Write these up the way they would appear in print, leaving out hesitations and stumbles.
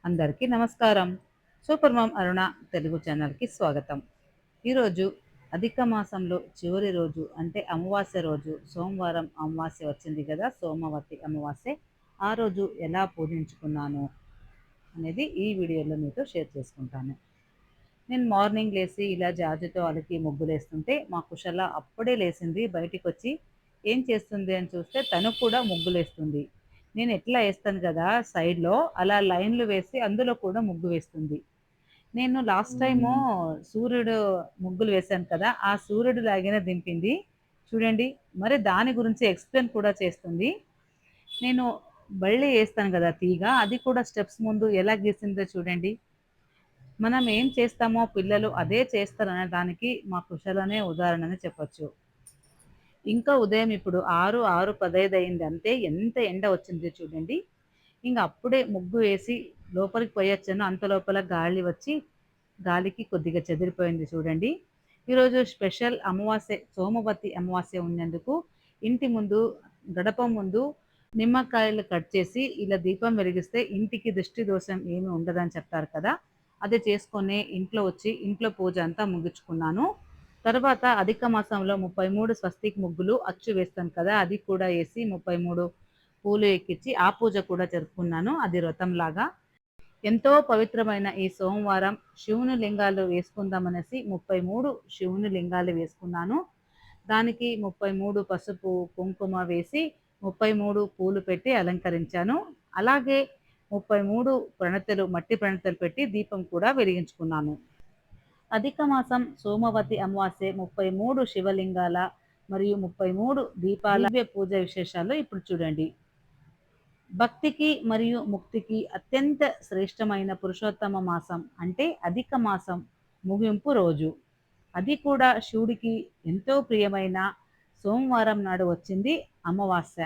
అందరికీ నమస్కారం. Super mom అరుణ తెలుగు ఛానల్‌కి స్వాగతం. ఈరోజు అధిక మాసంలో చివరి రోజు అంటే అమావాస్య రోజు సోమవారం అమావాస్య వచ్చింది కదా! సోమవతి అమావాస్య. ఆ రోజు ఎలా పూజించుకున్నాను అనేది ఈ వీడియోలో మీతో షేర్ చేసుకుంటాను. నేను మార్నింగ్ లేసి ఇలా జాజితో అలికి ముగ్గులేస్తుంటే మా కుశల అప్పుడే లేసింది. బయటికొచ్చి ఏం చేస్తుంది అని చూస్తే తను కూడా ముగ్గులేస్తుంది. నేను ఎట్లా ఏస్తాను కదా సైడ్‌లో అలా లైన్‌లు వేసి అందులో కూడా ముగ్గు వేస్తుంది. నేను లాస్ట్ టైము సూర్యుడు ముగ్గులు వేశాను కదా! ఆ సూర్యుడు లాగానే దింపింది. చూడండి. మరి దాని గురించి ఎక్స్‌ప్లెయిన్ కూడా చేస్తుంది. నేను బళ్ళి ఏస్తాను గదా తీగ, అది కూడా స్టెప్స్ ముందు ఎలా గీసిందో చూడండి. మనం ఏం చేస్తామో పిల్లలు అదే చేస్తారనే దానికి మా కుశలనే ఉదాహరణని చెప్పొచ్చు. ఇంకా ఉదయం ఇప్పుడు 6:15 అయింది అంతే. ఎంత ఎండ వచ్చిందో చూడండి. ఇంక అప్పుడే ముగ్గు వేసి లోపలికి పోయొచ్చాను. అంత లోపల గాలి వచ్చి గాలికి కొద్దిగా చెదిరిపోయింది చూడండి. ఈరోజు స్పెషల్ అమావాస్య సోమవతి అమావాస్య ఉన్నందుకు ఇంటి ముందు గడప ముందు నిమ్మకాయలు కట్ చేసి ఇలా దీపం వెలిగిస్తే ఇంటికి దిష్టి దోషం ఏమి ఉండదని చెప్తారు కదా! అది చేసుకొని ఇంట్లో వచ్చి ఇంట్లో పూజ అంతా ముగించుకున్నాను. తర్వాత అధిక మాసంలో 33 స్వస్తిక్ ముగ్గులు అచ్చు వేస్తాను కదా! అది కూడా ఏసి 33 పూలు ఎక్కించి ఆ పూజ కూడా జరుపుకున్నాను. అది వ్రతంలాగా. ఎంతో పవిత్రమైన ఈ సోమవారం శివుని లింగాలు వేసుకుందామనేసి 33 శివుని లింగాలు వేసుకున్నాను. దానికి 33 పసుపు, కుంకుమ వేసి 33 పూలు పెట్టి అలంకరించాను. అలాగే 33 ప్రణతులు మట్టి ప్రణతులు పెట్టి దీపం కూడా వెలిగించుకున్నాను. అధిక మాసం సోమవతి అమావాస్య 33 శివలింగాల మరియు 33 దీపాల దివ్య పూజ విశేషాలు ఇప్పుడు చూడండి. భక్తికి మరియు ముక్తికి అత్యంత శ్రేష్టమైన పురుషోత్తమ మాసం అంటే అధిక మాసం ముగింపు రోజు. అది కూడా శివుడికి ఎంతో ప్రియమైన సోమవారం నాడు వచ్చింది అమావాస్య.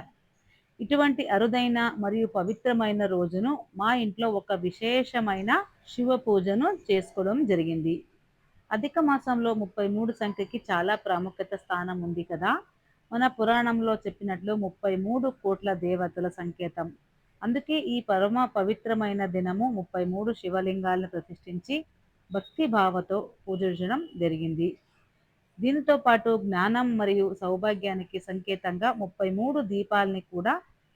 ఇటువంటి అరుదైన మరియు పవిత్రమైన రోజును మా ఇంట్లో ఒక విశేషమైన శివ పూజను చేసుకోవడం జరిగింది. అధిక మాసంలో 33 సంఖ్యకి చాలా ప్రాముఖ్యత స్థానం ఉంది కదా! మన పురాణంలో చెప్పినట్లు 33 కోట్ల దేవతల సంకేతం. అందుకే ఈ పరమ పవిత్రమైన దినము 33 శివలింగాలను ప్రతిష్ఠించి భక్తి భావతో పూజించడం జరిగింది. దీనితో పాటు జ్ఞానం మరియు సౌభాగ్యానికి సంకేతంగా 33 దీపాలని కూడా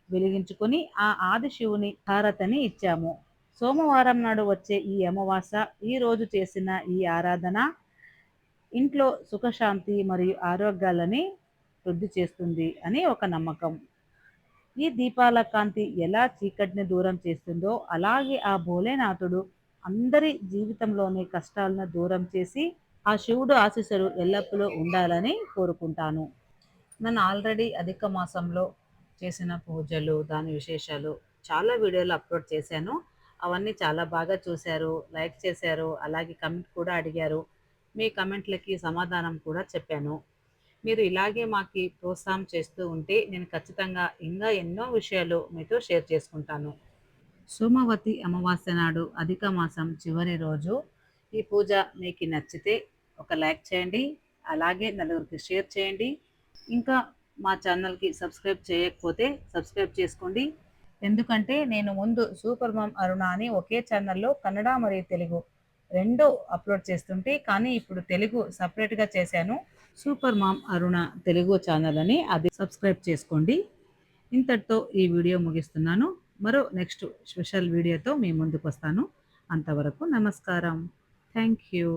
వెలిగించుకొని ఆ ఆదిశివుని హారతిని ఇచ్చాము. సోమవారం నాడు వచ్చే ఈ అమావాస్య ఈ రోజు చేసిన ఈ ఆరాధన ఇంట్లో సుఖశాంతి మరియు ఆరోగ్యాలని వృద్ధి చేస్తుంది అని ఒక నమ్మకం. ఈ దీపాల కాంతి ఎలా చీకటిని దూరం చేస్తుందో అలాగే ఆ భోలేనాథుడు అందరి జీవితంలోని కష్టాలను దూరం చేసి ఆ శివుడు ఆశీస్సులు ఎల్లప్పుడూ ఉండాలని కోరుకుంటాను. నేను ఆల్రెడీ అధిక మాసంలో చేసిన పూజలు, దాని విశేషాలు చాలా వీడియోలు అప్లోడ్ చేశాను. అవన్నీ చాలా బాగా చూశారు, లైక్ చేశారు, అలాగే కమెంట్ కూడా అడిగారు. మీ కమెంట్లకి సమాధానం కూడా చెప్పాను. మీరు ఇలాగే మాకి ప్రోత్సాహం చేస్తూ ఉంటే నేను ఖచ్చితంగా ఇంకా ఎన్నో విషయాలు మీతో షేర్ చేసుకుంటాను. సోమవతి అమావాస్య నాడు అధిక మాసం చివరి రోజు ఈ పూజ మీకు నచ్చితే ఒక లైక్ చేయండి. అలాగే నలుగురికి షేర్ చేయండి. ఇంకా మా ఛానల్‌కి సబ్స్క్రైబ్ చేయకపోతే సబ్స్క్రైబ్ చేసుకోండి. ఎందుకంటే నేను ముందు సూపర్ మామ్ అరుణ అని ఒకే ఛానల్‌లో కన్నడ మరియు తెలుగు 2 అప్లోడ్ చేస్తుంటే కానీ ఇప్పుడు తెలుగు సెపరేట్‌గా చేశాను. సూపర్ మామ్ అరుణ తెలుగు ఛానల్ అని అది సబ్స్క్రైబ్ చేసుకోండి. ఇంతటితో ఈ వీడియో ముగిస్తున్నాను. మరో నెక్స్ట్ స్పెషల్ వీడియోతో మీ ముందుకొస్తాను. అంతవరకు నమస్కారం. Thank you.